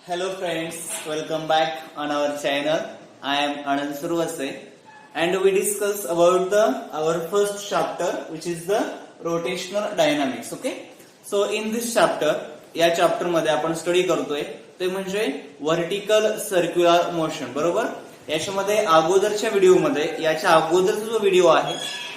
Hello friends, welcome back on our channel. I am Anand Survase and we discuss about our first chapter which is the rotational dynamics. Okay, so in this chapter, या chapter मध्ये आपण study करतोय ते म्हणजे vertical circular motion. बरोबर, याच्यामध्ये अगोदरच्या व्हिडिओमध्ये याच्या अगोदरचा जो व्हिडिओ आहे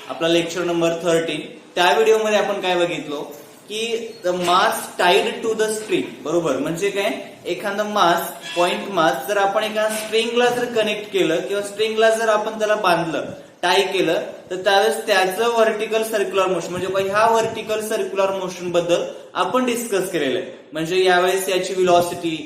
आपला लेक्चर नंबर 13, त्या व्हिडिओमध्ये आपण काय बघितलो की the mass tied to the string. बरोबर, म्हणजे काय, एखादा मास, पॉइंट मास जर आपण एका स्ट्रिंगला जर कनेक्ट केलं किंवा स्ट्रिंगला जर आपण त्याला बांधलं, टाय केलं, तर त्यावेळेस त्याचं व्हर्टिकल सर्क्युलर मोशन म्हणजे ह्या व्हर्टिकल सर्क्युलर मोशन बद्दल आपण डिस्कस केलेलं आहे. म्हणजे यावेळेस याची व्हेलॉसिटी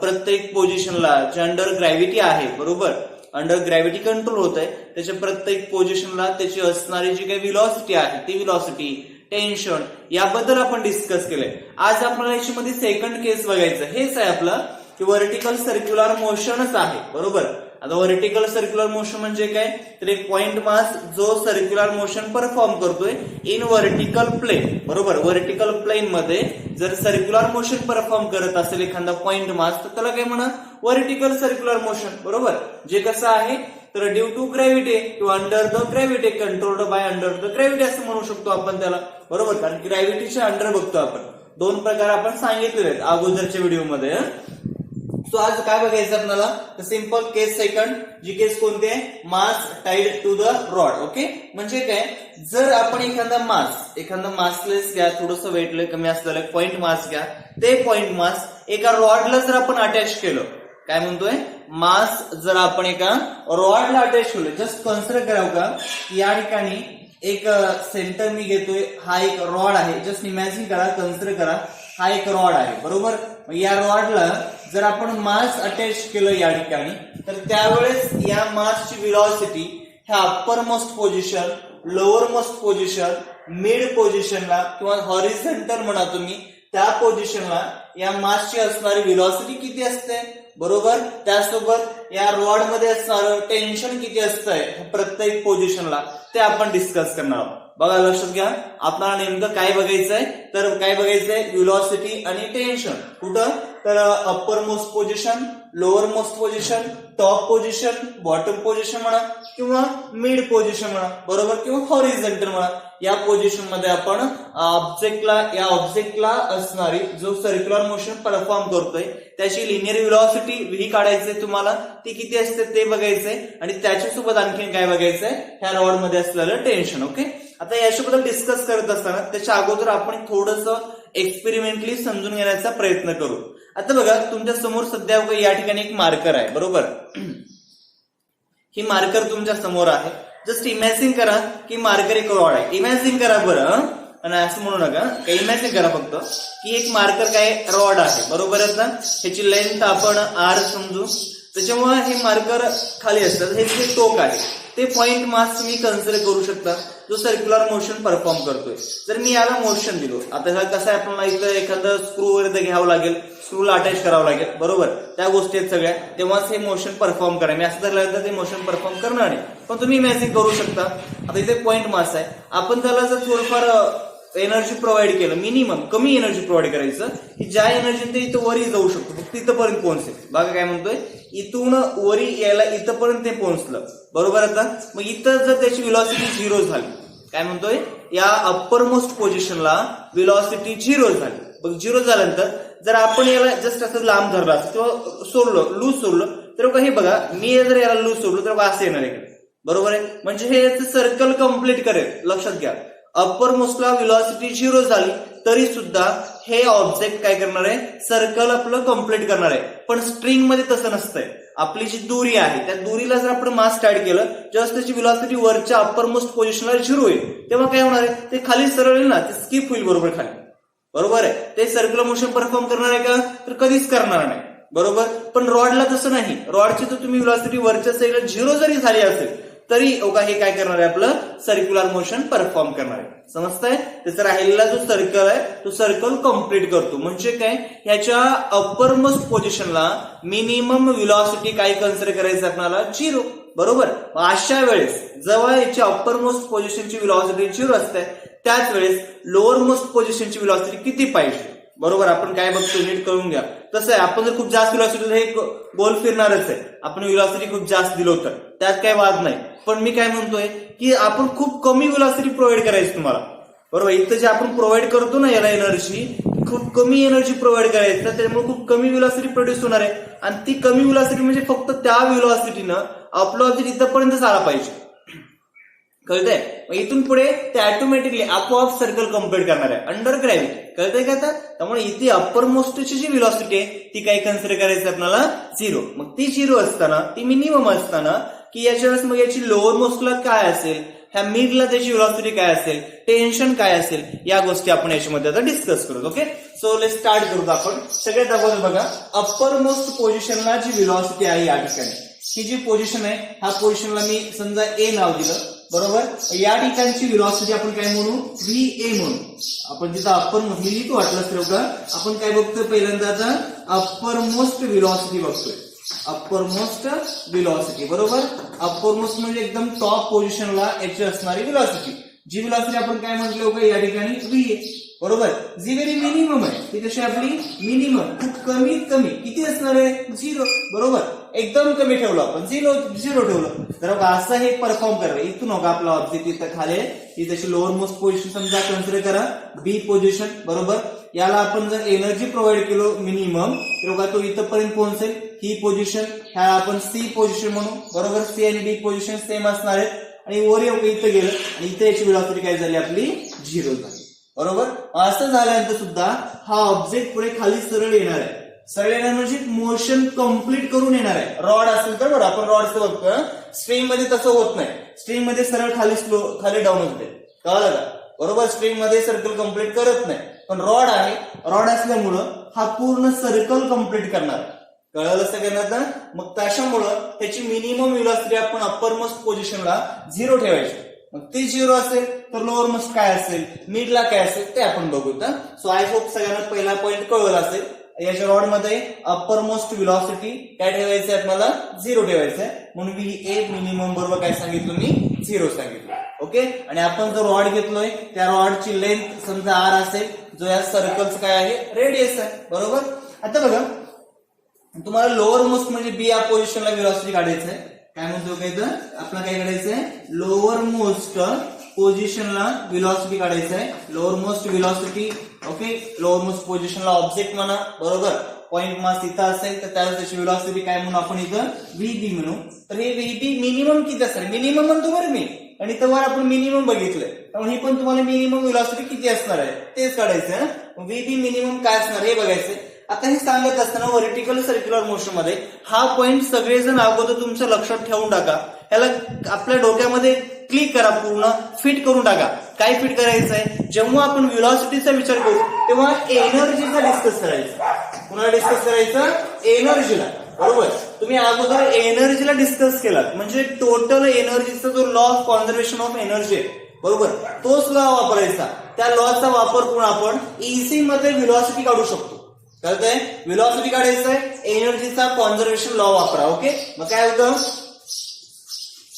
प्रत्येक पोझिशनला जे अंडर ग्रॅव्हिटी आहे, बरोबर, अंडर ग्रॅव्हिटी कंट्रोल होत आहे, त्याच्या प्रत्येक पोझिशनला त्याची असणारी जी काही व्हेलॉसिटी आहे ती व्हेलॉसिटी, टेन्शन, याबद्दल आपण डिस्कस केलंय. आज आपल्याला याच्यामध्ये सेकंड केस बघायचं. हेच आहे आपलं की व्हर्टिकल सर्क्युलर मोशनच आहे. बरोबर, आता व्हर्टिकल सर्क्युलर मोशन म्हणजे काय, तर एक पॉइंट मास जो सर्क्युलर मोशन परफॉर्म करतोय इन व्हर्टिकल प्लेन. बरोबर, व्हर्टिकल प्लेन मध्ये जर सर्क्युलर मोशन परफॉर्म करत असेल एखादा पॉइंट मास, तर त्याला काय म्हणा, व्हर्टिकल सर्क्युलर मोशन. बरोबर, जे कसं आहे तर ड्यू टू ग्रॅव्हिटी किंवा under the gravity, controlled by under the gravity असं म्हणू शकतो आपण त्याला. बरोबर, कारण ग्रॅव्हिटीच्या अंडर बघतो आपण. दोन प्रकार आपण सांगितलेले आहेत अगोदरच्या व्हिडिओमध्ये. सो आज काय बघायचं आपल्याला, सिंपल केस सेकंड. जी केस कोणती आहे, mass tied to the rod. Okay, म्हणजे काय, जर आपण एखादा मासलेस घ्या, थोडंसं वेटले कमी असलेलं पॉइंट मास घ्या, ते पॉइंट मास एका रॉडला जर आपण अटॅच केलं, काय म्हणतोय, मास जर आपण एका रॉडला अटॅच केलं, जस्ट कन्सिडर करावं का या ठिकाणी एक सेंटर मी घेतोय, हा एक रॉड आहे. जस्ट इमॅजिन करा, कन्सिडर करा, हा एक रॉड आहे. बरोबर, या रॉडला जर आपण मास अटॅच केलं या ठिकाणी, तर त्यावेळेस या मासची व्हेलॉसिटी ह्या upper most position, lower most position, mid पोझिशनला किंवा हॉरिझॉन्टल म्हणा तुम्ही, त्या पोझिशनला या मासची असणारी व्हेलॉसिटी किती असते. बरोबर, त्यासोबत या रॉड मध्ये असणारं टेन्शन किती असतंय प्रत्येक पोझिशनला, ते आपण डिस्कस करणार आहोत. बघा, लक्षात घ्या, आपल्याला नेमकं काय बघायचंय, तर काय बघायचंय, व्हेलॉसिटी आणि टेन्शन. कुठं, तर upper most position, lower most position, top position, bottom position म्हणा किंवा मिड पोझिशन म्हणा. बरोबर, किंवा हॉरिझॉन्टल म्हणा. या पोझिशन मध्ये आपण या ऑब्जेक्टला असणारी जो सर्क्युलर मोशन परफॉर्म करतोय त्याची लिनियर व्हेलॉसिटी व्ही काढायचंय तुम्हाला, ती किती असते ते बघायचंय, आणि त्याच्यासोबत आणखीन काय बघायचंय, ह्या रॉड मध्ये असलेलं टेन्शन. ओके, आता याच्याबद्दल डिस्कस करत असताना त्याच्या अगोदर आपण थोडंसं एक्सपेरिमेंटली समजून घेण्याचा प्रयत्न करू. आता बघा, तुमच्या समोर सध्या या ठिकाणी एक मार्कर आहे. बरोबर, ही मार्कर तुमच्या समोर आहे. जस्ट इमॅजिन करा की मार्कर एक रॉड आहे. इमॅजिन करा बरं, आणि असं म्हणू नका, इमॅजिन करा फक्त की एक मार्कर काय रॉड आहे. बरोबर आहे ना, ह्याची लेंथ आपण आर समजू. त्याच्यामुळे हे मार्कर खाली असतात, हे जे टोक आहे ते पॉइंट मास तुम्ही कन्सिडर करू शकता जो सर्क्युलर मोशन परफॉर्म करतोय. जर मी याला मोशन दिलो, आता ह्याला कसं आहे, आपल्याला इथं एखादं स्क्रू वगैरे घ्यावं लागेल, स्क्रूला अटॅच करावं लागेल. बरोबर, त्या गोष्टी आहेत सगळ्या, तेव्हाच हे मोशन परफॉर्म करा. मी असं धरलं तर ते मोशन परफॉर्म करणार नाही, पण तुम्ही इमॅजिन करू शकता. आता इथे पॉइंट मास आहे, आपण त्याला जर थोडंफार एनर्जी प्रोव्हाइड केलं, मिनिमम कमी एनर्जी प्रोव्हाइड करायचं की ज्या एनर्जी ते इथं वरी जाऊ शकतो, फक्त इथंपर्यंत पोहोचेल. बघा काय म्हणतोय, इथून वरी यायला इथंपर्यंत ते पोहोचलं. बरोबर, आता मग इथं जर त्याची व्हेलॉसिटी 0 झाली, काय म्हणतोय, या अप्पर मोस्ट पोझिशनला व्हेलॉसिटी 0 झाली. बघ, 0 झाल्यानंतर जर आपण याला जस्ट असं लांब धरला असं किंवा सोडलं, लूज सोडलं, तर हे बघा, मी जर याला लूज सोडलं तर असं येणार आहे. बरोबर आहे, म्हणजे हे सर्कल कम्प्लीट करेल. लक्षात घ्या, अप्पर मोस्टला व्हेलॉसिटी 0 झाली तरी सुद्धा हे ऑब्जेक्ट काय करणार आहे, सर्कल आपलं कम्प्लीट करणार आहे. पण स्ट्रिंग मध्ये तसं नसतंय. आपली जी दोरी आहे त्या दोरीला जर आपण मास टाईड केलं, जस्ट त्याची व्हेलॉसिटी वरच्या अप्पर मोस्ट पोझिशनला 0 होईल, तेव्हा काय होणार आहे, ते खाली सरळ येईल ना, ते स्किप होईल. बरोबर, खाली. बरोबर आहे, ते सर्क्युलर मोशन परफॉर्म करणार आहे का, तर कधीच करणार नाही. बरोबर, पण रॉडला तसं नाही. रॉडची तर तुम्ही व्हेलॉसिटी वरच्या साईडला 0 जरी झाली असेल तरी हे काय करणार आहे, आपलं सर्क्युलर मोशन परफॉर्म करणार आहे. समजतंय, त्याचा राहिलेला जो सर्कल आहे तो सर्कल कम्प्लीट करतो. म्हणजे काय, ह्याच्या अप्पर मोस्ट पोझिशनला मिनिमम व्हेलॉसिटी काय कन्सिडर करायचं आपल्याला, 0. बरोबर, अशा वेळेस जेव्हा याची अप्पर मोस्ट पोझिशनची व्हेलॉसिटी 0 असते, त्याच वेळेस लोअर मोस्ट पोझिशनची व्हेलॉसिटी किती पाहिजे, बरोबर, आपण काय बघतो नीट कळून घ्या. तसं आहे, आपण जर खूप जास्त व्हेलॉसिटी हे गोल फिरणारच आहे. आपण व्हेलॉसिटी खूप जास्त दिलो तर त्यात काही वाद नाही. पण मी काय म्हणतोय की आपण खूप कमी व्हेलॉसिटी प्रोव्हाइड करायची तुम्हाला. बरोबर, इथं जे आपण प्रोव्हाइड करतो ना याला एनर्जी, खूप कमी एनर्जी प्रोव्हाइड करायचं, त्याच्यामुळे खूप कमी व्हेलॉसिटी प्रोड्यूस होणार आहे. आणि ती कमी व्हेलॉसिटी म्हणजे फक्त त्या व्हेलॉसिटीनं आपलं ऑब्जेक्ट इथंपर्यंत आला पाहिजे. कळतंय? मग इथून पुढे ते ऑटोमॅटिकली आपोआप सर्कल कम्प्लीट करणार आहे अंडर ग्रॅव्हिटी. कळतंय का आता? त्यामुळे इथे अप्पर मोस्टची जी व्हेलॉसिटी आहे ती काय कन्सिडर करायचं आपल्याला 0. मग ती 0 असताना, ती मिनिमम असताना की याच्या वेळेस मग याची लोअर मोस्टला काय असेल, ह्या मिडला त्याची व्हेलॉसिटी काय असेल, टेन्शन काय असेल, या गोष्टी आपण याच्यामध्ये आता डिस्कस करू. ओके, सो लेट स्टार्ट करू आपण. सगळ्यात अगोदर बघा, अप्पर मोस्ट पोझिशनला जी व्हेलॉसिटी आहे या ठिकाणी, ही जी पोझिशन आहे, ह्या पोझिशनला मी समजा ए नाव दिलं. बरोबर, या ठिकाणची व्हेलॉसिटी आपण काय म्हणू, VA म्हणू. आपण जिथं अप्पर मोस्ट मी लिहितो वाटलं तर बघा, आपण काय बघतोय पहिल्यांदा आता अप्पर मोस्ट व्हेलॉसिटी बघतोय. अप्पर मोस्ट व्हेलॉसिटी, बरोबर, अप्पर मोस्ट म्हणजे एकदम टॉप पोझिशनला याची असणारी व्हेलॉसिटी. जी व्हेलॉसिटी आपण काय म्हटलं का या ठिकाणी VA. बरोबर, जी व्हेरी मिनिमम आहे ती कशी आपली मिनिमम, खूप कमीत कमी किती असणार आहे 0. बरोबर, एकदम कमी ठेवलं आपण, 0 ठेवलं तर असं हे परफॉर्म करा. इथून नका आपला ऑब्जेक्ट इथं खाली ही त्याची लोअर मोस्ट पोझिशन समजा कन्सिडर करा B पोझिशन. बरोबर, याला आपण जर एनर्जी प्रोव्हाइड केलो मिनिमम तर बघा तो इथंपर्यंत पोहोचेल. ही पोझिशन ह्या आपण C पोझिशन म्हणू. बरोबर, C आणि B पोझिशन सेम असणार आहेत. आणि वर इथं गेलं आणि इथे याची व्हेलॉसिटी काय झाली आपली 0 झाली. बरोबर, असं झाल्यानंतर सुद्धा हा ऑब्जेक्ट पुढे खाली सरळ येणार आहे. सरळ येणार म्हणजे मोशन कम्प्लीट करून येणार आहे. रॉड असेल तर बरं, आपण रॉडचं बघतो, स्ट्रिंग मध्ये तसं होत नाही. स्ट्रिंग मध्ये सरळ खाली डाऊन होते, कळलं का? बरोबर, स्ट्रिंग मध्ये सर्कल कम्प्लीट करत नाही. पण रॉड आहे, रॉड असल्यामुळं हा पूर्ण सर्कल कम्प्लीट करणार. कळलं सगळ्यांना आता? मग त्याच्यामुळं त्याची मिनिमम व्हेलॉसिटी आपण अप्पर मोस्ट पोझिशनला 0 ठेवायची. मग ते 0 असेल तर लोअर मोस्ट काय असेल, मिडला काय असेल ते आपण बघू. सो आय होप सगळ्यांना पहिला पॉईंट कळला असेल. याच्या रॉड मध्ये अप्पर मोस्ट व्हेलॉसिटी काय ठेवायचं आहे आपल्याला 0 ठेवायचं आहे. म्हणून VA मिनिमम बरोबर काय सांगितलं मी 0 सांगितलं. ओके, आणि आपण जो रॉड घेतलोय त्या रॉडची लेंथ समजा R असेल, जो या सर्कलचं काय आहे रेडियस आहे. बरोबर, आता बघा तुम्हाला लोअर मोस्ट म्हणजे B या पोझिशनला व्हेलॉसिटी काढायचं आहे. काय म्हणतो काय तर आपल्याला काय काढायचंय, लोअर मोस्ट पोझिशनला व्हेलॉसिटी काढायचं आहे. Lower most velocity. Okay, lower most पोझिशनला ऑब्जेक्ट म्हणा. बरोबर, पॉइंट मास इथं असेल तर त्याला त्याची व्हेलॉसिटी काय म्हणू आपण इथं VB म्हणू. तर हे VB मिनिमम किती असणार, मिनिमम म्हणतो बरं मी, आणि इथं वर आपण मिनिमम बघितलंय. त्यामुळे ही पण तुम्हाला मिनिमम व्हेलॉसिटी किती असणार आहे तेच काढायचं. VB मिनिमम काय असणार हे बघायचं. आता हे सांगत असताना व्हर्टिकल सर्क्युलर मोशन मध्ये हा पॉइंट सगळेजण अगोदर तुमच्या लक्षात ठेवून टाका. ह्याला आपल्या डोक्यामध्ये क्लिक करा, पूर्ण फिट करून टाका. काय फिट करायचं आहे, जेव्हा आपण व्हेलॉसिटीचा विचार करू तेव्हा एनर्जीचा डिस्कस करायचा. कुणाला डिस्कस करायचं, एनर्जीला. बरोबर, तुम्ही अगोदर एनर्जीला डिस्कस केलात म्हणजे टोटल एनर्जीचा जो law of conservation of energy आहे, बरोबर, तोच लॉ वापरायचा. त्या लॉचा वापर करून आपण इझी मध्ये व्हेलॉसिटी काढू शकतो. कळतंय, व्हेलॉसिटी काढायचं आहे, एनर्जीचा कॉन्झर्वेशन लॉ वापरा. ओके, मग काय होतं,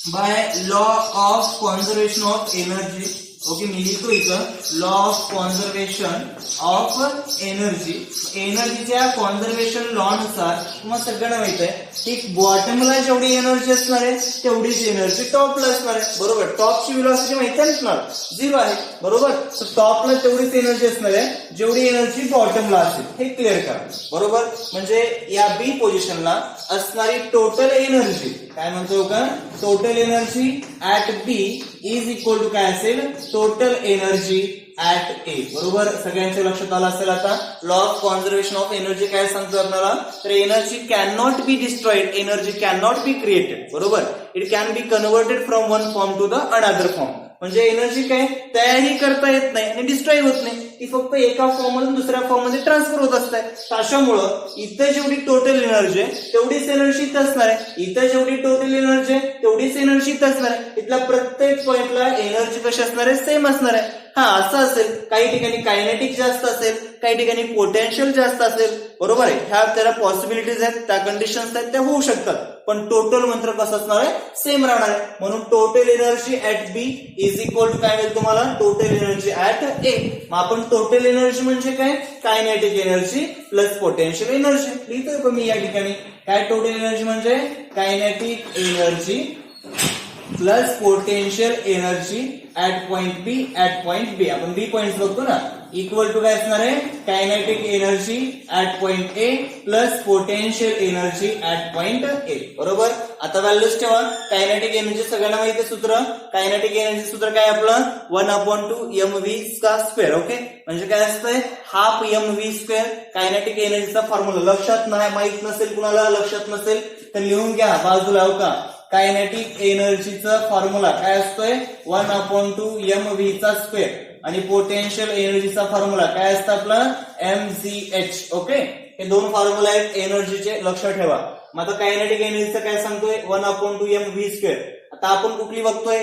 by law of conservation of energy. Okay, मी लिहितो इथं law of conservation of energy. एनर्जीच्या कॉन्झर्वेशन लॉ नुसार तुम्हाला सगळ्यांना माहित आहे की बॉटमला जेवढी एनर्जी असणार आहे तेवढीच एनर्जी टॉपला असणार आहे. बरोबर, टॉपची व्हेलॉसिटी माहिती असणार 0 आहे. बरोबर, तर टॉपला तेवढीच एनर्जी असणार आहे जेवढी एनर्जी बॉटमला असेल. हे क्लिअर करा. बरोबर, म्हणजे या B पोझिशनला असणारी टोटल एनर्जी काय म्हणतो का, total energy at B is equal to काय असेल, टोटल एनर्जी ऍट A. बरोबर, सगळ्यांच्या लक्षात आलं असेल आता. Law of conservation of energy काय सांगतो आपल्याला, तर energy can not be destroyed, energy can not be created. बरोबर, it can be converted from one form to the another form. म्हणजे एनर्जी काय तयारी करता येत नाही आणि डिस्ट्रॉय होत नाही, ती फक्त एका फॉर्म मधून दुसऱ्या फॉर्म मध्ये ट्रान्सफर होत असते. अशामुळं इथं जेवढी टोटल एनर्जी आहे तेवढीच एनर्जी इथं असणार आहे, इथं जेवढी टोटल एनर्जी आहे तेवढीच एनर्जी इथं असणार आहे. इथल्या प्रत्येक पॉइंटला एनर्जी कशी असणार आहे, सेम असणार आहे. हा असं असेल, काही ठिकाणी कायनेटिक जास्त असेल, काही ठिकाणी पोटेन्शियल जास्त असेल. बरोबर आहे, ह्या त्याला पॉसिबिलिटीज आहेत, त्या कंडिशन्स आहेत, त्या होऊ शकतात. पण टोटल मात्र कसं असणार आहे, सेम राहणार आहे. म्हणून total energy at B is equal to काय मिळेल तुम्हाला, टोटल एनर्जी ऍट ए. मग आपण टोटल एनर्जी म्हणजे काय, kinetic energy plus potential energy लिहितोय का मी या ठिकाणी. काय टोटल एनर्जी म्हणजे kinetic energy plus potential energy at point B, at point B आपण बी पॉइंट बघतो ना, इक्वल टू काय असणार आहे, kinetic energy at point A plus potential energy at point A. बरोबर. आता व्हॅल्यूज ठेवा. कायनेटिक एनर्जी सगळ्यांना माहिती आहे सूत्र. कायनेटिक एनर्जी सूत्र काय आपलं 1/2 mv². ओके. म्हणजे काय असतंय, हाफ mv². कायनेटिक एनर्जीचा फॉर्म्युला लक्षात नाही, माहित नसेल कुणाला, लक्षात नसेल तर लिहून घ्या बाजूला. हो का, कायनेटिक एनर्जीचा फॉर्म्युला काय असतोय 1/2 mv². आणि पोटेन्शियल एनर्जीचा फॉर्म्युला काय असतं आपला mgh. ओके. हे दोन फॉर्म्युला आहेत एनर्जीचे, लक्षात ठेवा. मग आता कायनेटिक एनर्जीचं काय सांगतोय 1/2 mv². आता आपण कुठली बघतोय,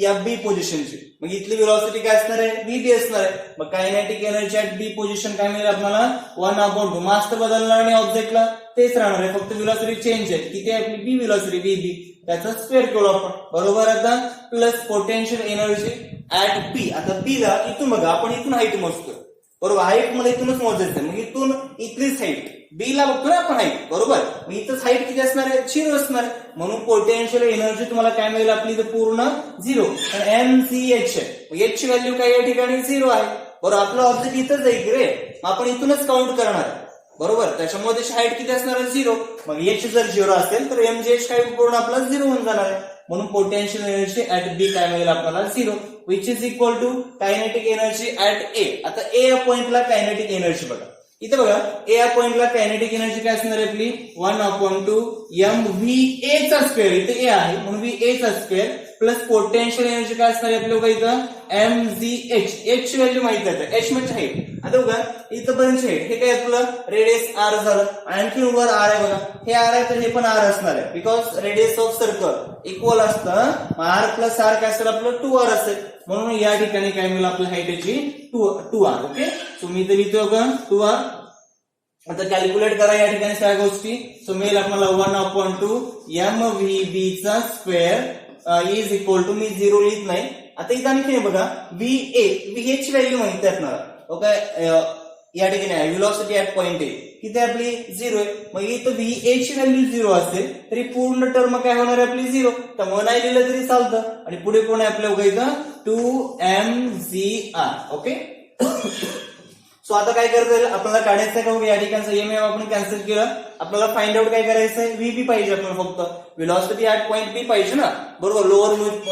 या बी पोझिशनची. मग इथली व्हेलॉसिटी काय असणार आहे, बी असणार आहे. मग kinetic energy at B position काय मिळेल आपल्याला 1/2. मास तर बदलणार नाही ऑब्जेक्टला, तेच राहणार आहे, फक्त व्हेलॉसिटी चेंज आहे. किती आहे आपली बी व्हेलॉसिटी, बी त्याचा स्क्वेअर केलो आपण. बरोबर. आता प्लस पोटेन्शियल एनर्जी ऍट बी. आता बी ला इथून बघा, आपण इथून हाईट मोजतोय. बरोबर. हाईट मला इथूनच मोजायचं, मग इथून इथलीच हाईट बी ला बघतो ना आपण हाईट. बरोबर. मग इथंच हाईट किती असणार आहे, 0 असणार आहे. म्हणून पोटेन्शियल एनर्जी तुम्हाला काय मिळेल आपली इथं पूर्ण 0. mgh आहे. एच ची व्हॅल्यू काय या ठिकाणी 0 आहे. बरोबर. आपलं ऑब्जेक्ट इथंच आहे की रे, आपण इथूनच काउंट करणार. बरोबर. त्याच्यामुळे त्याची हाईट किती असणार आहे, 0. मग एच जर 0 असेल तर mgh काय पूर्ण आपला 0 होऊन जाणार आहे. म्हणून पोटेन्शियल एनर्जी ऍट बी काय मिळेल आपल्याला 0, which is equal to kinetic energy at A. आता ए या पॉइंटला कायनेटिक एनर्जी बघा, इथे बघा ए या पॉइंटला कायनेटिक एनर्जी काय असणार आहे आपली 1/2 mva². इथे ए आहे म्हणून va² प्लस पोटेन्शियल एनर्जी काय असणार आहे आपल्या इथं mgh. एच ची व्हॅल्यू माहित आहे, एच म्हणजे हाईट. आता बघा इथं पर्यंत हे काय आपलं रेडियस आर झालं, आणखी वर आर आहे बघा, हे आर आहे तर हे पण आर असणार आहे. Because radius of circle equal असतं, आर प्लस आर काय असेल आपलं 2r असेल. म्हणून या ठिकाणी काय मिळेल आपल्या हाईटची 2r. ओके. सो मी इथे लिहितो बघा 2r. आता कॅल्क्युलेट करा या ठिकाणी सगळ्या गोष्टी. सो मिळेल आपल्याला 1/2 mvb² इज इक्वल टू, मी 0 लिहित नाही. आता इथं आणखी बघा VA ची व्हॅल्यू माहिती आहे आपल्याला. ओके. या ठिकाणी आहे व्हेलॉसिटी ऍट पॉइंट ए किती आपली 0 आहे. मग इथं VA ची व्हॅल्यू 0 असेल तरी पूर्ण टर्म काय होणार आहे आपली 0. त्यामुळे नाही लिहिलं तरी चालतं. आणि पुढे कोण आहे आपल्या इथं 2mgr. ओके. सो आता काय करता येईल आपल्याला, काढायचं का या ठिकाणचं एमएम आपण कॅन्सल केलं. आपल्याला फाइंड आउट काय करायचंय, व्हीबी पाहिजे आपल्याला, फक्त व्हेलॉसिटी ऍट पॉइंट बी पाहिजे ना. बरोबर.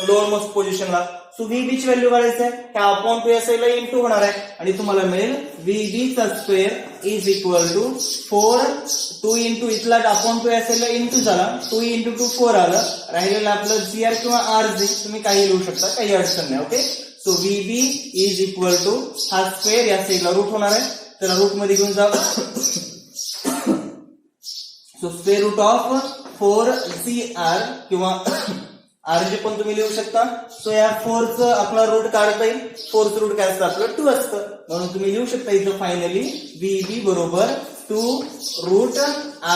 लोअर मोस्ट पोझिशनला. सो व्हीबी ची व्हॅल्यू काढायचं आहे, ह्या अपॉन 2 असेल इंटू होणार आहे आणि तुम्हाला मिळेल VB² is equal to 4 2 into इथला अपॉन 2 असेल इंटू झाला, 2 इंटू 2 4 आलं, राहिलेलं आपलं GR किंवा RG तुम्ही काही लिहू शकता, काही अडचण नाही. Okay. So VB is equal to हा स्क्वेअर या साईडला रूट होणार आहे, तर रूट मध्ये घेऊन जा. So square route of 4CR किंवा RG पण तुम्ही लिहू शकता. सो या 4चं आपला रूट काढता येईल. 4चं रूट काय असतं आपलं 2 असतं, म्हणून तुम्ही लिहू शकता इथं फायनली VB बरोबर 2 रूट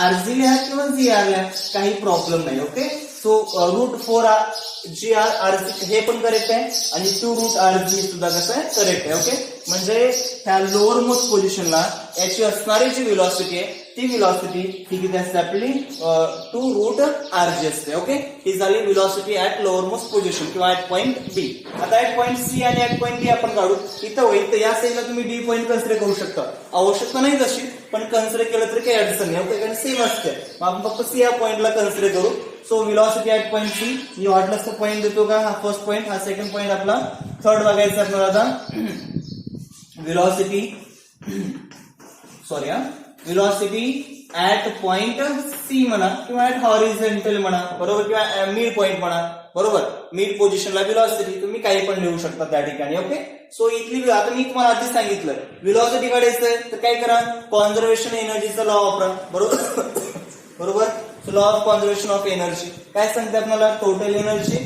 RG लिहा किंवा GR लिहा, काही प्रॉब्लेम नाही. Okay. So root 4 GR RG हे पण करेक्ट आहे आणि 2 रूट RG सुद्धा कसं आहे करेक्ट आहे. ओके. म्हणजे ह्या लोअर मोस्ट पोझिशनला याची असणारी जी व्हेलॉसिटी आहे ती व्हेलॉसिटी ही किती असते आपली 2 रूट RG असते. ओके. ही झाली velocity at lower most position किंवा ऍट पॉइंट बी. आता ऍट पॉइंट सी आणि ऍट पॉइंट डी आपण काढू. इथं होईल तर या साईडला तुम्ही डी पॉइंट कन्सिडर करू शकता, आवश्यकता नाही तशी, पण कन्सिडर केलं तरी काही अडचण नाही. ओके. कारण सेम असते. मग आपण फक्त सी या पॉइंटला कन्सिडर करू. So velocity at point C, मी वाटलंच तर पॉइंट देतो का, हा फर्स्ट पॉइंट, हा सेकंड पॉइंट, आपला थर्ड बघायचा आपल्याला. आता velocity velocity at point C म्हणा किंवा ऍट हॉरिझॉन्टल म्हणा, बरोबर, किंवा मिड पॉइंट म्हणा. बरोबर. मिड पोझिशनला व्हेलॉसिटी तुम्ही काही पण लिहू शकता त्या ठिकाणी. ओके. सो इथली आता मी तुम्हाला आधीच सांगितलं व्हेलॉसिटी काढायचंय तर काय करा, कॉन्झर्वेशन एनर्जीचा लॉ वापरा. बरोबर. बरोबर. Law of conservation of energy काय सांगते आपल्याला, टोटल एनर्जी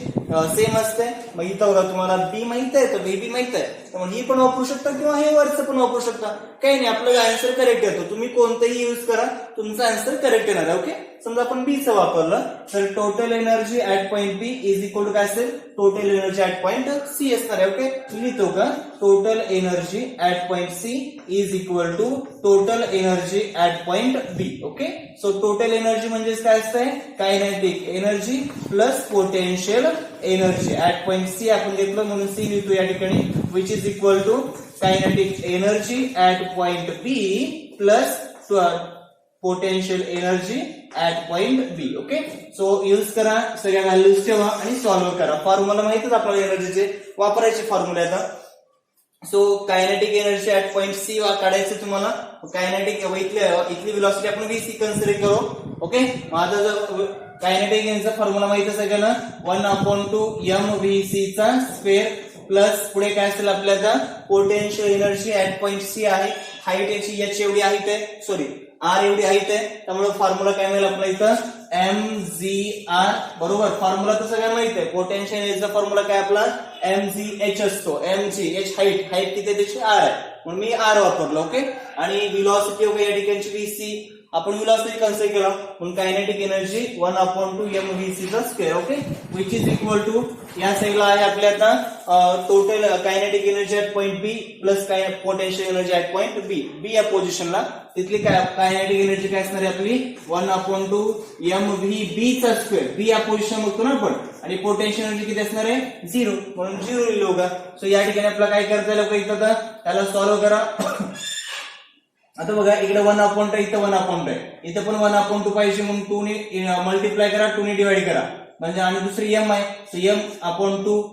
सेम असते. मग इथं बघा तुम्हाला बी माहित आहे तर बी माहित आहे, त्यामुळे ही पण वापरू शकता किंवा हे वरचं पण वापरू शकता, काही नाही, आपलं आन्सर करेक्ट येतो. तुम्ही कोणतंही युज करा, तुमचा आन्सर करेक्ट येणार आहे. ओके. समजा आपण बी चं वापरलं तर total energy at point B is equal to काय असेल, total energy at point C असणार आहे. ओके, लिहितो का, total energy at point C is equal to total energy at point B. Okay, so total energy म्हणजेच काय असतंय, kinetic energy plus potential energy at point C आपण घेतलं म्हणून सी लिहितो या ठिकाणी, which is equal to kinetic energy at point B plus potential energy at point B. Okay, so use करा, सगळ्या व्हॅल्यूज ठेवा आणि सॉल्व्ह करा. फॉर्म्युला माहितच आपल्याला एनर्जीचे, वापरायचे फॉर्म्युला आता. So kinetic energy at point C काढायचं तुम्हाला. कायनेटिक इथली व्हेलॉसिटी आपण VC कन्सिडर करू. ओके, माझा जर कायनेटिक एनर्जीचा फॉर्म्युला माहित असेल का ना, 1/2 mvc चा स्क्वेअर प्लस पुढे काय असेल आपल्याला potential energy at point C आहे. हाईट याची h एवढी हाईट आहे, सॉरी r एवढी हाईट आहे, त्यामुळे फॉर्म्युला काय मिळेल आपल्या इथं mgr. बरोबर, फॉर्म्युला तर सगळ्यांना माहित आहे. पोटेन्शियल एनर्जीचा फॉर्म्युला काय आपला mgh असतो. mgh हाईट किती त्याची r आहे म्हणून मी r वापरलो. ओके, आणि व्हेलॉसिटी वगैरे या ठिकाणची VC आपण व्हेलॉसिटी कन्सिडर केला म्हणून कायनेटिक एनर्जी 1/2 mvc चा square. Okay, which is equal to या साईडला आहे आपल्या आता total kinetic energy at point B plus potential energy at point B. B या पोझिशनला तिथली कायनेटिक एनर्जी काय असणार आहे आपली 1/2 mvb चा स्क्वेअर. बी या पोझिशन बघतो ना आपण, आणि पोटेन्शियल एनर्जी किती असणार आहे 0 म्हणून 0 लिहिलो का. सो या ठिकाणी आपल्याला काय करता येईल इथं, त्याला सॉल्व्ह करा. आता बघा इकडे 1/2 इथं 1/2 आहे, इथं पण 1/2 पाहिजे म्हणून 2 ने मल्टिप्लाय करा, 2 ने डिवाइड करा म्हणजे, आणि दुसरी m आहे, सो m/2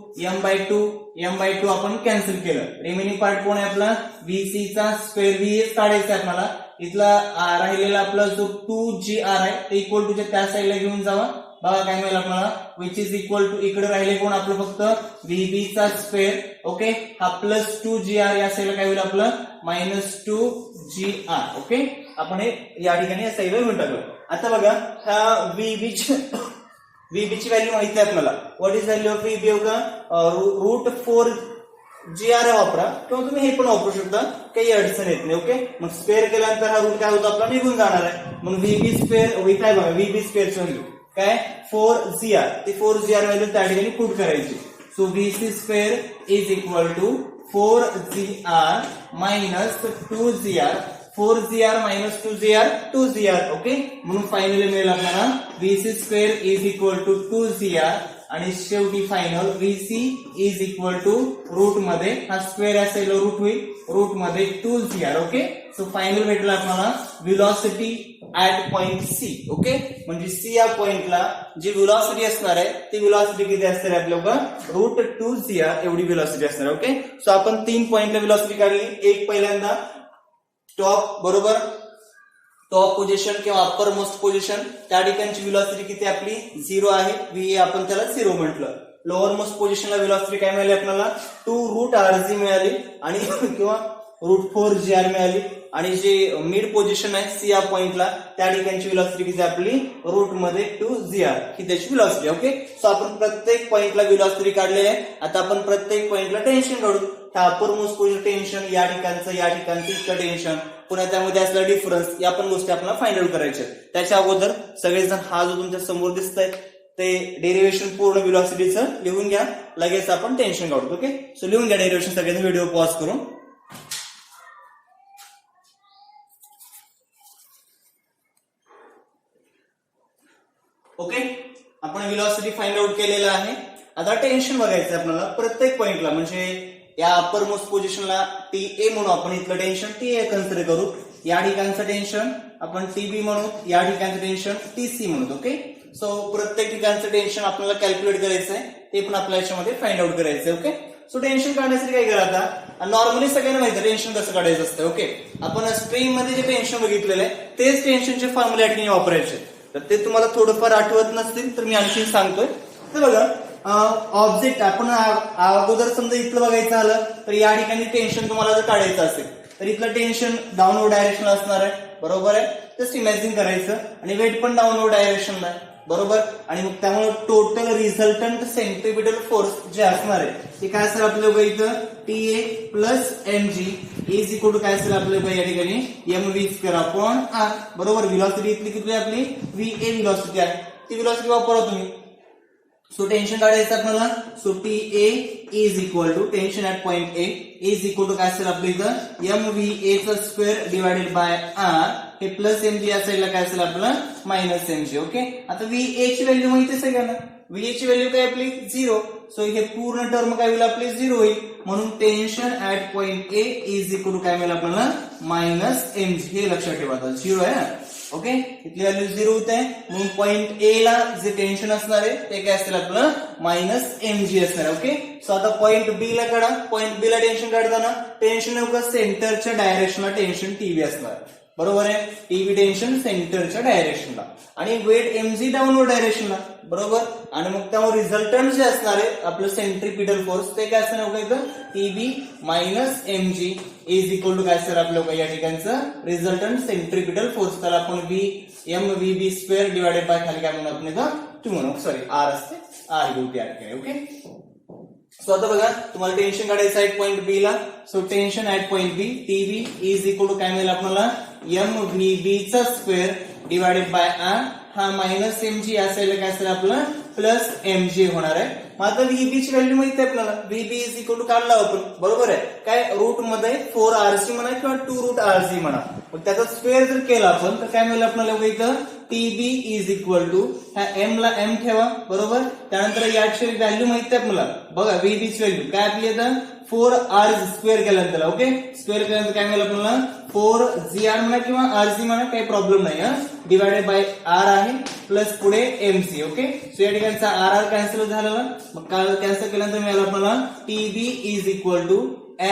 m/2 आपण कॅन्सल केलं. रिमेनिंग पार्ट कोण आहे आपला VC चा स्क्वेअर. VS काढायचा आहे मला. इथला राहिलेला आपला जो 2gr आहे ते इक्वल टूच्या त्या साईडला घेऊन जावा. बघा काय मिळेल आपल्याला, विच इज इक्वल टू इकडे राहिले कोण आपलं फक्त VB चा स्क्वेअर. ओके, हा प्लस 2gr या साईडला काय होईल आपलं -2gr. ओके, आपण हे या ठिकाणी या साईडला घेऊन टाकलं. आता बघा हा VB ची व्हॅल्यू माहिती आहे आपल्याला. What is value of VB का, √4gr वापरा किंवा तुम्ही हे पण वापरू शकता, काही अडचण येत नाही. ओके, मग स्क्वेअर केल्यानंतर हा रूट काय होतो आपला निघून जाणार आहे म्हणून VB स्क्वेअर काय बघा VB स्क्वेअरची व्हॅल्यू काय 4gr, ते 4gr व्हॅल्यू त्या ठिकाणी पुट करायची. So VC square is equal to 4gr minus 2gr. 4gr minus 2gr. Okay, म्हणून फायनली मिळेल आपल्याला VC square is equal to 2gr आणि शेवटी final VC is equal to root मध्ये हा स्क्वेअर असेल रूट होईल, रूट मध्ये 2gr. ओके, सो फायनल भेटला आपल्याला velocity at point C. Okay, म्हणजे सी या पॉइंटला जी व्हेलॉसिटी असणार आहे ती व्हेलॉसिटी किती असणार आहे आपल्याला √2gr एवढी व्हेलॉसिटी असणार आहे. ओके, सो आपण 3 पॉइंटला व्हेलॉसिटी काढली. एक पहिल्यांदा टॉप, बरोबर, टॉप पोझिशन किंवा अप्पर मोस्ट पोझिशन त्या ठिकाणची व्हेलॉसिटी किती आपली 0 आहे, V आपण त्याला 0 म्हटलं. लोअर मोस्ट पोझिशनला व्हेलॉसिटी काय मिळाली आपल्याला 2√rg मिळाली आणि किंवा √4gr मिळाली. आणि जे मिड पोझिशन आहे सी या पॉइंटला त्या ठिकाणची व्हेलॉसिटी किती आपली रूट मध्ये 2gr ही त्याची व्हेलॉसिटी. ओके, सो आपण प्रत्येक पॉइंटला व्हेलॉसिटी काढली आहे. आता आपण प्रत्येक पॉइंटला टेन्शन काढू. ह्या अप्पर मोस्ट पोझिशन टेन्शन, या ठिकाणचं इतकं टेन्शन, पुन्हा त्यामध्ये असलेला डिफरन्स, या पण गोष्टी आपल्याला फाइंड आउट करायच्या. त्याच्या अगोदर सगळेजण हा जो तुमच्या समोर दिसतंय ते डेरिव्हेशन पूर्ण व्हेलॉसिटीचं लिहून घ्या, लगेच आपण टेन्शन काढतो. ओके, सो लिहून घ्या डेरिव्हेशन सगळ्यांनी व्हिडिओ पॉज करून. ओके, आपण व्हेलॉसिटी फाइंड आउट केलेला आहे. आता टेन्शन बघायचं आपल्याला प्रत्येक पॉइंटला, म्हणजे या अप्पर मोस्ट पोझिशनला TA म्हणू आपण, इथलं टेन्शन TA कन्सिडर करू. या ठिकाणचं टेन्शन आपण TB म्हणू, या ठिकाणचं टेन्शन TC म्हणू. ओके, सो प्रत्येक ठिकाणचं टेन्शन आपल्याला कॅल्क्युलेट करायचंय, ते पण आपल्या याच्यामध्ये फाइंड आउट करायचंय. ओके, सो टेन्शन काढण्यासाठी काय करा, आता नॉर्मली सगळ्यांना माहिती आहे टेन्शन कसं काढायचं असतं. ओके, आपण स्ट्रीम मध्ये जे टेन्शन बघितलेलं आहे तेच टेन्शनचे फॉर्म्युले या ठिकाणी वापरायचे. तर ते तुम्हाला थोडंफार आठवत नसतील तर मी आणखी सांगतोय. तर बघा ऑब्जेक्ट आपण अगोदर समजा इथलं बघायचं झालं तर या ठिकाणी टेन्शन तुम्हाला जर काढायचं असेल तर इथलं टेन्शन डाऊनवर्ड डायरेक्शन असणार आहे, बरोबर आहे. जस्ट इमॅजिन करायचं, आणि वेट पण डाऊनवर्ड डायरेक्शनला आहे. बरोबर. आणि मग त्यामुळे टोटल रिझल्टंट सेंट्रिपिटल फोर्स जे असणार आहे ते काय असेल आपलं इथं TA plus mg is equal to काय असेल आपलं या ठिकाणी mv² अपॉन r. बरोबर. व्हेलॉसिटी इथली किती आहे आपली va व्हेलॉसिटी आहे, ती व्हेलॉसिटी वापरा तुम्ही. सो टेन्शन काढायचं आपल्याला. So TA is equal to tension at point A is equal to काय असेल आपलं इथं mva² डिवायडेड बाय r. हे प्लस mg या साईडला काय असेल आपलं मायनस mg. ओके. आता va ची व्हॅल्यू माहिती आहे सगळ्यांना. va ची व्हॅल्यू काय आपली 0. सो हे पूर्ण टर्म काय होईल आपली 0 होईल. म्हणून tension at point A is equal to काय मिळेल आपल्याला मायनस mg. हे लक्षात ठेवा. 0 आहे ना. ओके. इथली व्हॅल्यू 0 होत आहे. म्हणून पॉइंट A ला जे टेन्शन असणार आहे ते काय असेल आपलं मायनस mg असणार आहे. ओके. सो आता पॉइंट B ला काढा. पॉइंट B ला टेन्शन काढताना टेन्शन नेमकं सेंटरच्या डायरेक्शनला टेन्शन TB असणार. बरोबर आहे. TB टेन्शन सेंटरच्या डायरेक्शनला आणि वेट mg डाऊनवर्ड डायरेक्शनला. बरोबर. आणि मग त्यामुळे रिझल्टंट जे असणार आहे आपलं सेंट्रिपिटल फोर्स ते काय असणार बघा इथं TB minus mg is equal to काय असणार आपलं या ठिकाणचं रिझल्टंट सेंट्रिपिटल फोर्स. त्याला आपण mvb² डिवायडेड बाय खाली काय म्हणून आपण इथं 2 म्हणू. सॉरी r असते r घेऊ त्या ठिकाणी. ओके. सो आता बघा तुम्हाला टेन्शन काढायचं आहे पॉइंट B ला. So tension at point B TB is equal to काय मिळेल आपल्याला mvb² डिवायडेड बाय r. हा मायनस mg असेल काय असेल आपलं प्लस mg होणार आहे. मग आता VB ची व्हॅल्यू माहिती आहे आपल्याला. VB इज इक्वल टू काढला आपण. बरोबर आहे. काय रूट मध्ये 4rc म्हणा किंवा 2√rc म्हणा. मग त्याचा स्क्वेअर जर केला आपण तर काय मिळेल आपल्याला इथं TB इज इक्वल टू ह्या m ला m ठेवा. बरोबर. त्यानंतर याची व्हॅल्यू माहिती आहे आपल्याला. बघा VB ची व्हॅल्यू काय आपली आता 4r स्क्वेअर केल्यानंतर. ओके. स्क्वेअर केल्यानंतर काय मिळेल आपल्याला 4gr म्हणा किंवा rc म्हणा काही प्रॉब्लेम नाही. डिवायडेड बाय r आहे प्लस पुढे mc. ओके. सो या ठिकाणचा r कॅन्सल झालेला. मग कॅन्सल केल्यानंतर मिळालं आपल्याला TB is equal to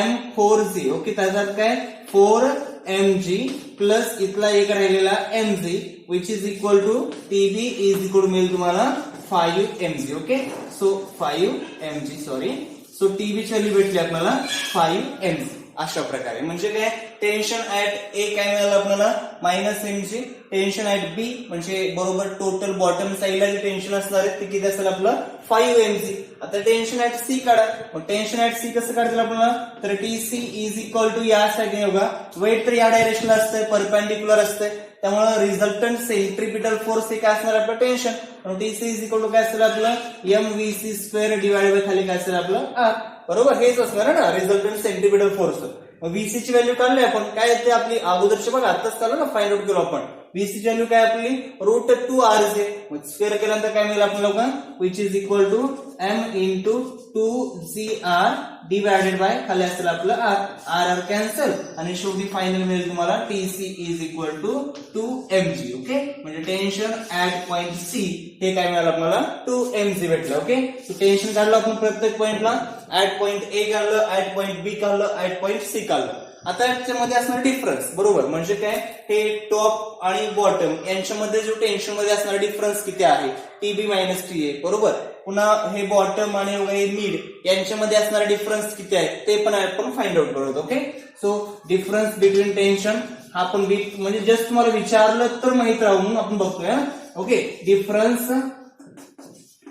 m4g. Okay. त्याच्यात काय 4mg प्लस इथला एक राहिलेला mg which is equal to TB is equal to मिळेल तुम्हाला 5mg. Okay. So 5mg sorry. So TB ची व्हॅल्यू भेटली आपल्याला 5mg. अशा प्रकारे म्हणजे काय टेन्शन ऍट A काय मिळालं आपल्याला minus mg. Tension at B म्हणजे बरोबर टोटल बॉटम साईडला जे टेन्शन असणार आहे ते किती असेल आपलं 5mg. आता टेन्शन ऍट C काढा. मग टेन्शन ऍट C कसं काढतील आपल्याला तर TC इज इक्वल टू या साईडने बघा वेट तर या डायरेक्शनला असतंय परपेंडिक्युलर असतंय. त्यामुळे रिझल्टंट सेंट्रिपिटल फोर्स हे काय असणार आपलं tension. TC is equal to काय असेल आपलं mvc² डिवाइडेड बाय खाली काय असेल आपलं r. बरोबर. हेच असणार आहे ना रिझल्टंट सेंट्रिपिटल फोर्स. मग VC ची व्हॅल्यू काढली आपण. काय येते आपली अगोदरची बघा आताच काढलं ना फाइंड आउट केलो आपण. VC ची व्हॅल्यू काय आपली √2r. मग स्क्वेअर केल्यानंतर काय मिळेल आपल्याला which is equal to m into 2gr divided by खाली असेल आपलं r कॅन्सल आणि शेवटी फायनल मिळेल तुम्हाला TC is equal to 2mg. Okay. म्हणजे टेन्शन ऍट पॉइंट C हे काय मिळालं आपल्याला 2mg भेटलं. ओके. टेन्शन काढलं आपण प्रत्येक पॉइंटला. ऍट पॉइंट A काढलं, ऍट पॉइंट B काढलं, ऍट पॉइंट C काढलं. आता याच्यामध्ये असणार डिफरन्स. बरोबर. म्हणजे काय हे टॉप आणि बॉटम यांच्यामध्ये जो टेन्शन मध्ये असणारा डिफरन्स किती आहे TB मायनस TA. बरोबर. पुन्हा हे बॉटम आणि मिड यांच्यामध्ये असणारा डिफरन्स किती आहे ते पण आपण फाइंड आउट करतो. Okay. So difference between tension हा पण म्हणजे जस्ट तुम्हाला विचारलं तर माहित राहून आपण बघतोय. Okay. Difference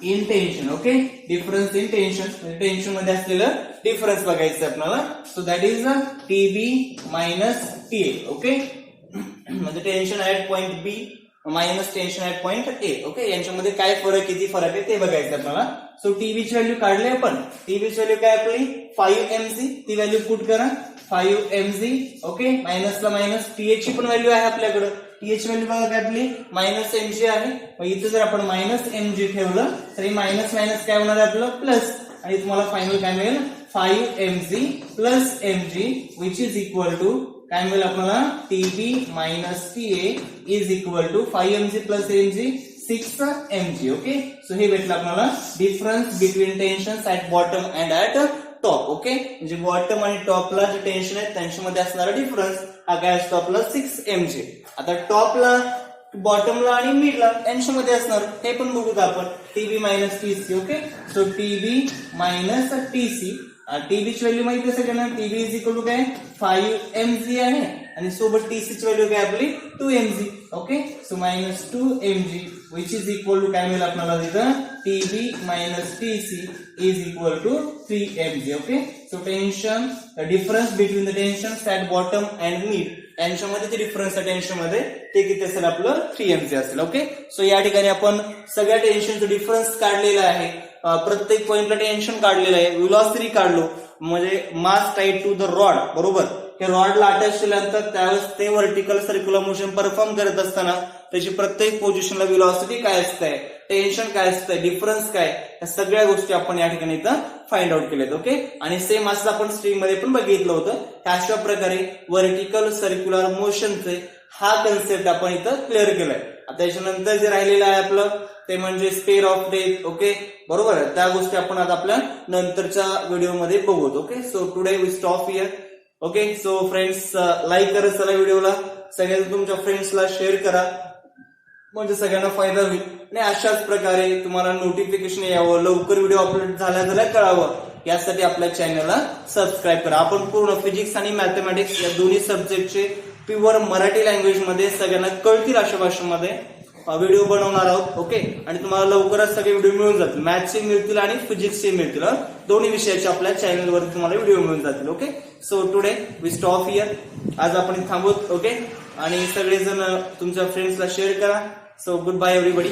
in tension. Okay. Difference in tension tension मध्ये असलेलं डिफरन्स बघायचं आपल्याला. So that is TB minus TA. Okay. म्हणजे tension at point B minus tension at point A. Okay. यांच्यामध्ये काय फरक किती फरक आहे ते बघायचं आपल्याला. सो TB ची व्हॅल्यू काढली आपण. TB ची व्हॅल्यू काय आपली 5mg. ती व्हॅल्यू पुट करा 5mg. ओके. मायनसला मायनस. TA ची पण व्हॅल्यू आहे आपल्याकडे. TA ची व्हॅल्यू बघा काय आपली मायनस mg आहे. मग इथं जर आपण मायनस mg ठेवलं तरी मायनस मायनस काय होणार आहे आपलं प्लस. आणि तुम्हाला फायनल काय मिळेल 5mg plus mg which is equal to काय मिळेल आपल्याला TB minus TA is equal to 5mg plus mg 6mg. Okay. So हे भेटलं आपल्याला difference between tensions at bottom and at top. Okay. म्हणजे बॉटम आणि टॉपला जे टेन्शन आहे त्यांच्यामध्ये असणारा डिफरन्स हा काय असतो आपला 6mg. आता टॉपला बॉटमला आणि मिडला यांच्यामध्ये असणार हे पण बघूत आपण TB minus TC. Okay. So TB minus TC टीबीची व्हॅल्यू माहिती आहे सगळ्यांना, टीबी इज इक्वल टू काय 5mg आहे आणि सोबत टीसीची व्हॅल्यू काय आपली 2mg. Okay, so -2mg which is equal to काय मिळेल आपल्याला तिथं TB minus TC is equal to 3mg. Okay, so tension difference between the tension at bottom and mid, tension मध्ये जे डिफरन्स आहे टेन्शन मध्ये ते किती असेल आपलं 3mg असेल. ओके, सो या ठिकाणी आपण सगळ्या टेन्शनचं डिफरन्स काढलेला आहे, प्रत्येक पॉइंटला टेन्शन काढलेलं आहे, व्हेलॉसिटी काढलो म्हणजे मास टाईड टू द रॉड. बरोबर, हे रॉडला अटॅच केल्यानंतर त्यावेळेस ते व्हर्टिकल सर्क्युलर मोशन परफॉर्म करत असताना त्याची प्रत्येक पोझिशनला व्हेलॉसिटी काय असते, टेन्शन काय असतं, डिफरन्स काय, या सगळ्या गोष्टी आपण या ठिकाणी इथं फाइंड आउट केल्यात. ओके, आणि सेम असं आपण स्ट्रिंग मध्ये पण बघितलं होतं. अशा प्रकारे व्हर्टिकल सर्क्युलर मोशनचे हा कन्सेप्ट आपण इथं क्लिअर केलाय. त्याच्यानंतर जे राहिलेलं आहे आपलं ते म्हणजे स्पेअर ऑफ डेथ. ओके, बरोबर आहे, त्या गोष्टी आपण आता आपल्या नंतरच्या व्हिडिओमध्ये बघूत. Okay, so today we stop here. Okay, so friends like करा चला व्हिडिओला, सगळ्यांना तुमच्या फ्रेंड्सला शेअर करा म्हणजे सगळ्यांना फायदा होईल आणि अशाच प्रकारे तुम्हाला नोटिफिकेशन यावं, लवकर व्हिडिओ अपलोड झाल्या कळावं यासाठी आपल्या चॅनलला सबस्क्राईब करा. आपण पूर्ण फिजिक्स आणि मॅथमॅटिक्स या दोन्ही सब्जेक्टचे प्युअर मराठी लँग्वेज मध्ये सगळ्यांना कळतील अशा भाषेमध्ये व्हिडिओ बनवणार आहोत. ओके, आणि तुम्हाला लवकरच सगळे व्हिडिओ मिळून जातील, मॅथ्सचे मिळतील आणि फिजिक्सचे मिळतील, दोन्ही विषयाचे आपल्या चॅनलवर तुम्हाला व्हिडिओ मिळून जातील. Okay, so today we stop here. आज आपण थांबवत. ओके, आणि सगळेजण तुमच्या फ्रेंड्सला शेअर करा. So goodbye everybody.